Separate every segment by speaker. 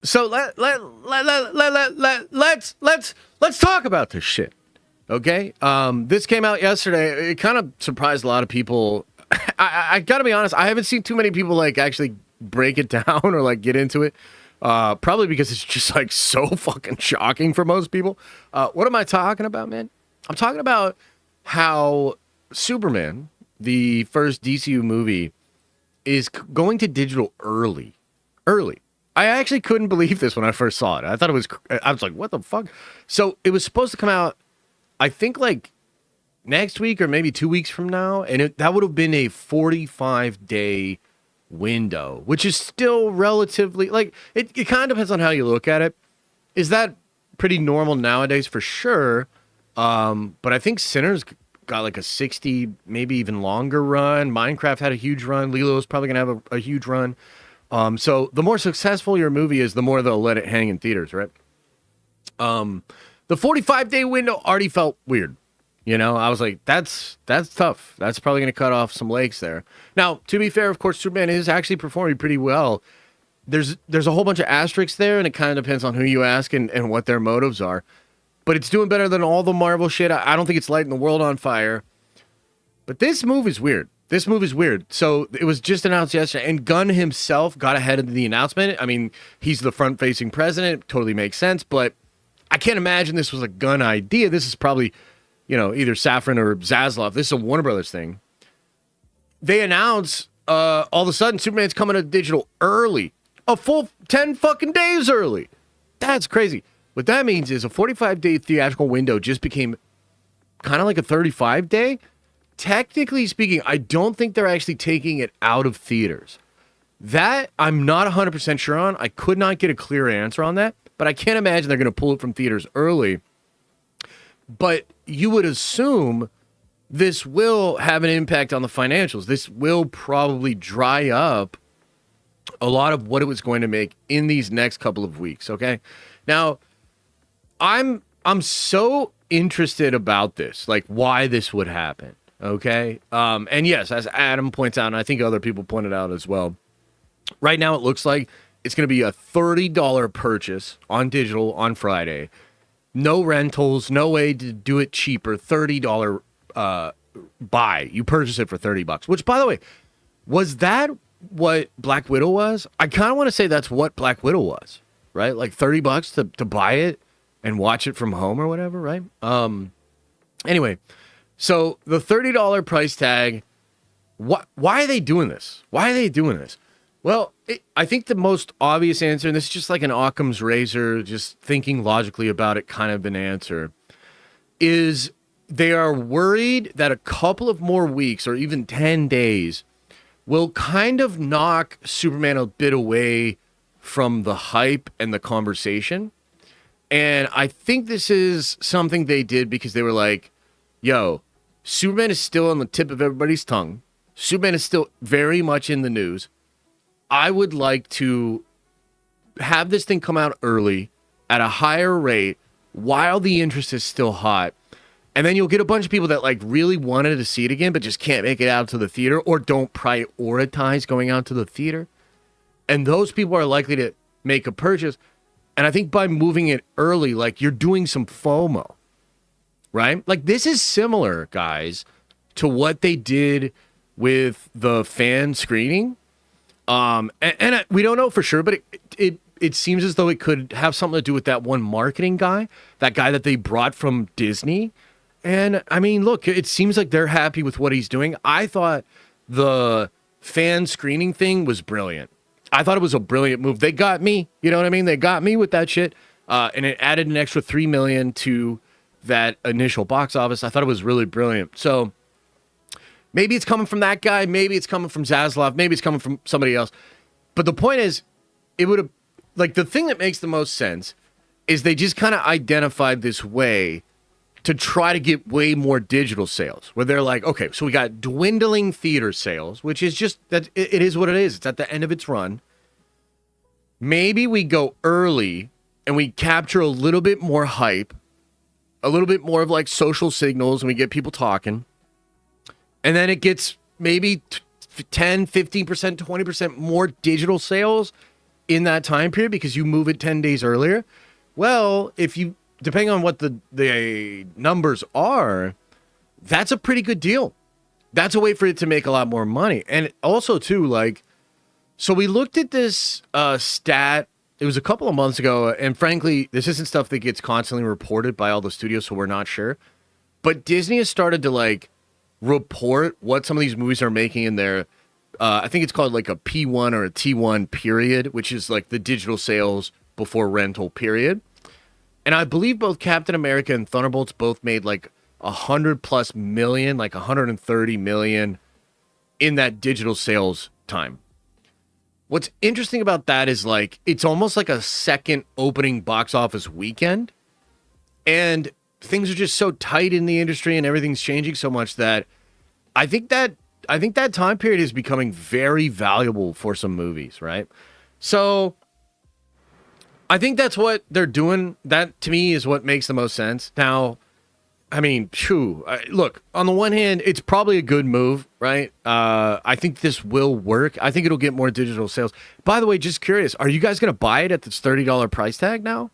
Speaker 1: So let's talk about this shit. Okay? This came out yesterday. It kind of surprised a lot of people. I gotta be honest, I haven't seen too many people like actually break it down or like get into it. Probably because it's just like so fucking shocking for most people. What am I talking about, man? I'm talking about how Superman, the first DCU movie, is going to digital early. Early. I actually couldn't believe this when I first saw it. I thought it was, I was like, what the fuck? So it was supposed to come out, I think like next week or maybe 2 weeks from now. And that would have been a 45-day window, which is still relatively, like, it kind of depends on how you look at it. Is that pretty normal nowadays? For sure. But I think Sinners got like a 60, maybe even longer run. Minecraft had a huge run. Lilo's probably going to have a huge run. So the more successful your movie is, the more they'll let it hang in theaters, right? The 45-day window already felt weird. You know, I was like, that's tough. That's probably going to cut off some legs there. Now, to be fair, of course, Superman is actually performing pretty well. There's a whole bunch of asterisks there, and it kind of depends on who you ask and what their motives are. But it's doing better than all the Marvel shit. I don't think it's lighting the world on fire. But this movie's weird. This movie's weird. So it was just announced yesterday, and Gunn himself got ahead of the announcement. I mean, he's the front-facing president. It totally makes sense, but I can't imagine this was a Gunn idea. This is probably, you know, either Safran or Zaslav. This is a Warner Brothers thing. They announce all of a sudden Superman's coming to digital early. A full 10 fucking days early. That's crazy. What that means is a 45-day theatrical window just became kind of like a 35-day. Technically speaking, I don't think they're actually taking it out of theaters. That I'm not 100% sure on. I could not get a clear answer on that, but I can't imagine they're going to pull it from theaters early. But you would assume this will have an impact on the financials. This will probably dry up a lot of what it was going to make in these next couple of weeks, okay? Now, I'm so interested about this, like why this would happen. Okay. And yes, as Adam points out, and I think other people pointed out as well, right now it looks like it's going to be a $30 purchase on digital on Friday. No rentals, no way to do it cheaper. $30 buy. You purchase it for $30, which, by the way, was that what Black Widow was? I kind of want to say that's what Black Widow was, right? Like $30 to buy it and watch it from home or whatever, right? Anyway. So the $30 price tag, why are they doing this? Why are they doing this? Well, I think the most obvious answer, and this is just like an Occam's razor, just thinking logically about it kind of an answer, is they are worried that a couple of more weeks or even 10 days will kind of knock Superman a bit away from the hype and the conversation. And I think this is something they did because they were like, yo, Superman is still on the tip of everybody's tongue. Superman is still very much in the news. I would like to have this thing come out early at a higher rate while the interest is still hot. And then you'll get a bunch of people that like really wanted to see it again, but just can't make it out to the theater or don't prioritize going out to the theater. And those people are likely to make a purchase. And I think by moving it early, like you're doing some FOMO. Right? Like this is similar, guys, to what they did with the fan screening. And we don't know for sure, but it seems as though it could have something to do with that one marketing guy, that guy that they brought from Disney. And I mean, look, it seems like they're happy with what he's doing. I thought the fan screening thing was brilliant. I thought it was a brilliant move. They got me, you know what I mean? They got me with that shit. And it added an extra $3 million to that initial box office. I thought it was really brilliant. So maybe it's coming from that guy. Maybe it's coming from Zaslav. Maybe it's coming from somebody else. But the point is, it would have, like, the thing that makes the most sense is they just kind of identified this way to try to get way more digital sales, where they're like, okay, so we got dwindling theater sales, which is just, that it is what it is. It's at the end of its run. Maybe we go early and we capture a little bit more hype, a little bit more of like social signals, and we get people talking. And then it gets maybe 10, 15%, 20% more digital sales in that time period because you move it 10 days earlier. Well, if you, depending on what the numbers are, that's a pretty good deal. That's a way for it to make a lot more money. And also too, like, so we looked at this stat. It was a couple of months ago, and frankly, this isn't stuff that gets constantly reported by all the studios, so we're not sure. But Disney has started to like report what some of these movies are making in their, I think it's called like a P1 or a T1 period, which is like the digital sales before rental period. And I believe both Captain America and Thunderbolts both made like 100+ million, like 130 million in that digital sales time. What's interesting about that is like it's almost like a second opening box office weekend, and things are just so tight in the industry and everything's changing so much that I think that time period is becoming very valuable for some movies, right? So I think that's what they're doing. That to me is what makes the most sense. Now, I mean, look, on the one hand, it's probably a good move, right? I think this will work. I think it'll get more digital sales. By the way, just curious, are you guys going to buy it at this $30 price tag now?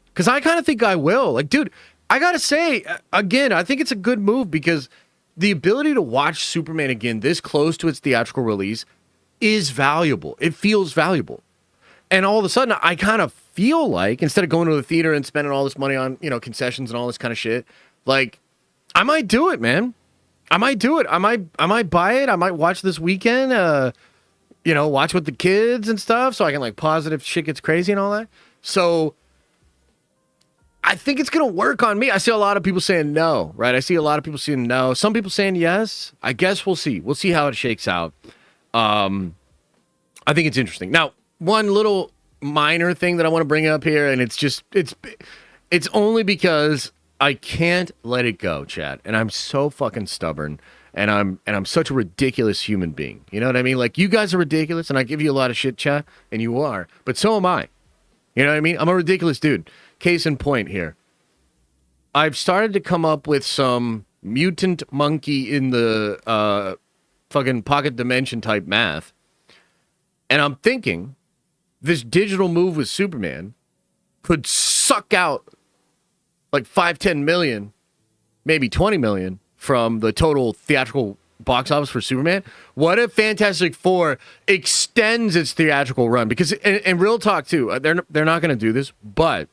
Speaker 1: Because I kind of think I will. Like, dude, I got to say, again, I think it's a good move because the ability to watch Superman again this close to its theatrical release is valuable. It feels valuable. And all of a sudden, I kind of feel like, instead of going to the theater and spending all this money on, concessions and all this kind of shit, like, I might do it, man. I might do it. I might buy it. I might watch this weekend, watch with the kids and stuff so I can, like, pause it if shit gets crazy and all that. So I think it's going to work on me. I see a lot of people saying no, right? I see a lot of people saying no. Some people saying yes. I guess we'll see. We'll see how it shakes out. I think it's interesting. Now, one little minor thing that I want to bring up here, and it's only because I can't let it go, chat. And I'm so fucking stubborn, and I'm such a ridiculous human being. You know what I mean? Like, you guys are ridiculous, and I give you a lot of shit, chat, and you are. But so am I. You know what I mean? I'm a ridiculous dude. Case in point here. I've started to come up with some mutant monkey in the fucking pocket dimension type math. And I'm thinking this digital move with Superman could suck out like 5-10 million, maybe 20 million from the total theatrical box office for Superman. What if Fantastic Four extends its theatrical run? Because, and real talk too, they're not going to do this, but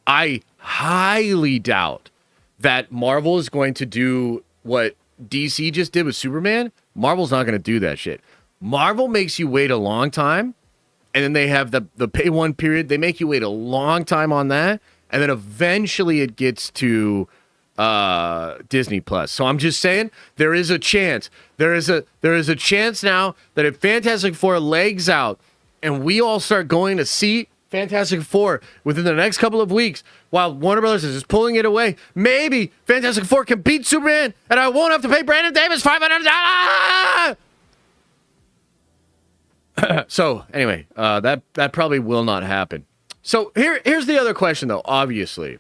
Speaker 1: I highly doubt that Marvel is going to do what DC just did with Superman. Marvel's not going to do that shit. Marvel makes you wait a long time, and then they have the pay one period. They make you wait a long time on that, and then eventually it gets to Disney Plus. So I'm just saying there is a chance. There is a chance now that if Fantastic Four legs out and we all start going to see Fantastic Four within the next couple of weeks while Warner Brothers is just pulling it away, maybe Fantastic Four can beat Superman and I won't have to pay Brandon Davis $500. So anyway, that probably will not happen. So here's the other question though, obviously.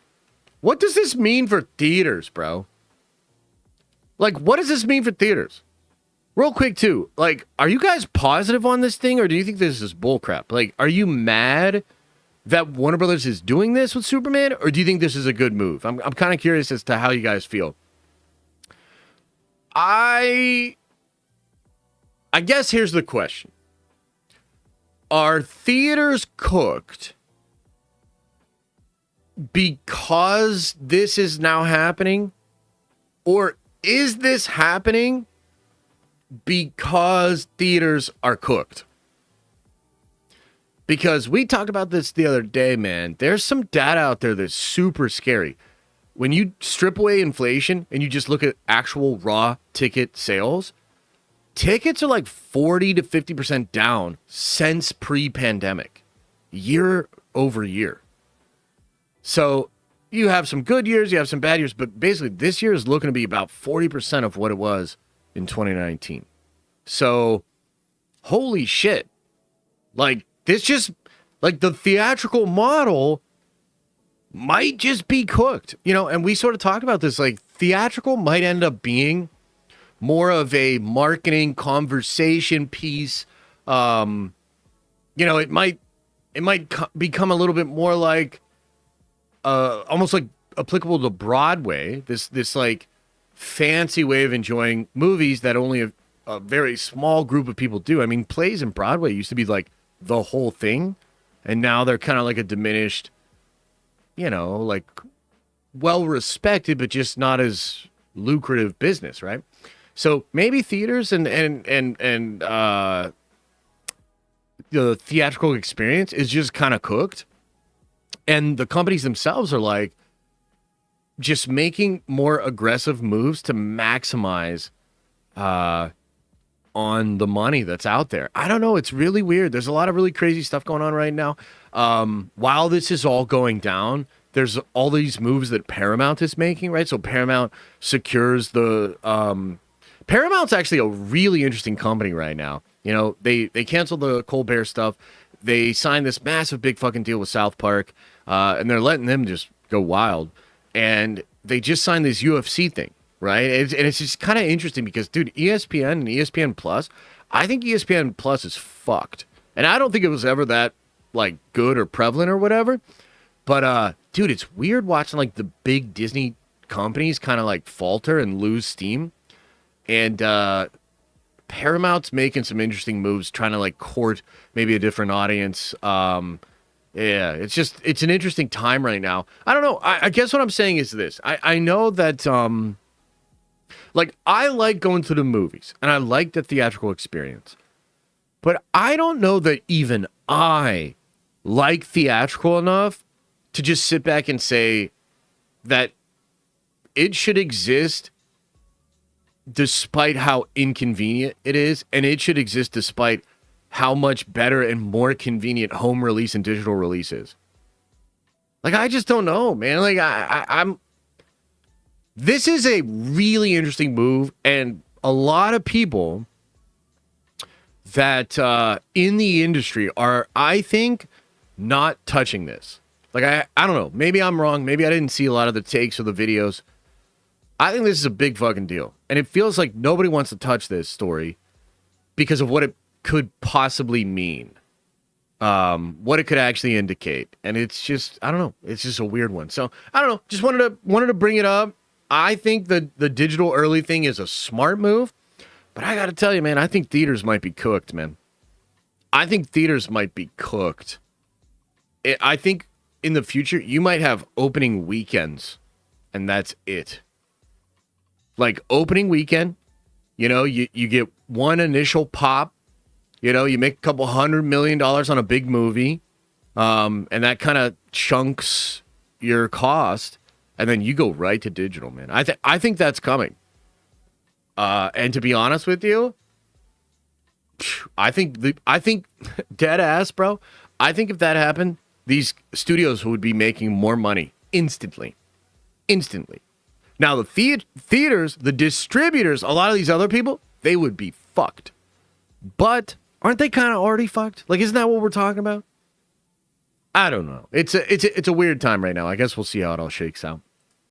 Speaker 1: What does this mean for theaters, bro? Like, what does this mean for theaters? Real quick, too. Like, are you guys positive on this thing, or do you think this is bullcrap? Like, are you mad that Warner Brothers is doing this with Superman, or do you think this is a good move? I'm kind of curious as to how you guys feel. I guess here's the question. Are theaters cooked because this is now happening, or is this happening because theaters are cooked? Because we talked about this the other day, man. There's some data out there that's super scary. When you strip away inflation and you just look at actual raw ticket sales, tickets are like 40 to 50% down since pre-pandemic, year over year. So you have some good years, you have some bad years, but basically this year is looking to be about 40% of what it was in 2019. So, holy shit. Like, this just, like, the theatrical model might just be cooked. And we sort of talked about this, like, theatrical might end up being more of a marketing conversation piece. It might it might become a little bit more like almost like applicable to Broadway. This like fancy way of enjoying movies that only a very small group of people do. I mean, plays in Broadway used to be like the whole thing, and now they're kind of like a diminished, like well respected, but just not as lucrative business, right? So maybe theaters and the theatrical experience is just kind of cooked, and the companies themselves are like just making more aggressive moves to maximize on the money that's out there. I don't know. It's really weird. There's a lot of really crazy stuff going on right now. While this is all going down, there's all these moves that Paramount is making, right? So Paramount secures the Paramount's actually a really interesting company right now. They canceled the Colbert stuff. They signed this massive big fucking deal with South Park, and they're letting them just go wild. And they just signed this UFC thing, right? And it's just kind of interesting because, dude, ESPN and ESPN Plus, I think ESPN Plus is fucked. And I don't think it was ever that, like, good or prevalent or whatever. But, dude, it's weird watching, like, the big Disney companies kind of, like, falter and lose steam. And Paramount's making some interesting moves, trying to, like, court maybe a different audience. Yeah, it's an interesting time right now. I don't know. I guess what I'm saying is this. I know that, like, I like going to the movies, and I like the theatrical experience. But I don't know that even I like theatrical enough to just sit back and say that it should exist despite how inconvenient it is, and it should exist despite how much better and more convenient home release and digital release is. Like, I just don't know, man. Like, I'm. This is a really interesting move, and a lot of people that in the industry are, I think, not touching this. Like, I don't know. Maybe I'm wrong. Maybe I didn't see a lot of the takes or the videos. I think this is a big fucking deal, and it feels like nobody wants to touch this story because of what it could possibly mean, what it could actually indicate. And it's just, I don't know. It's just a weird one. So I don't know. Just wanted to bring it up. I think the digital early thing is a smart move, but I got to tell you, man, I think theaters might be cooked, man. I think theaters might be cooked. I think in the future, you might have opening weekends, and that's it. Like, opening weekend, you get one initial pop. You make a couple $100 million on a big movie, and that kind of chunks your cost, and then you go right to digital, man. I think that's coming. And to be honest with you, I think dead ass, bro. I think if that happened, these studios would be making more money instantly. Now the theaters, the distributors, a lot of these other people, they would be fucked. But aren't they kind of already fucked? Like, isn't that what we're talking about? I don't know. It's a weird time right now. I guess we'll see how it all shakes out.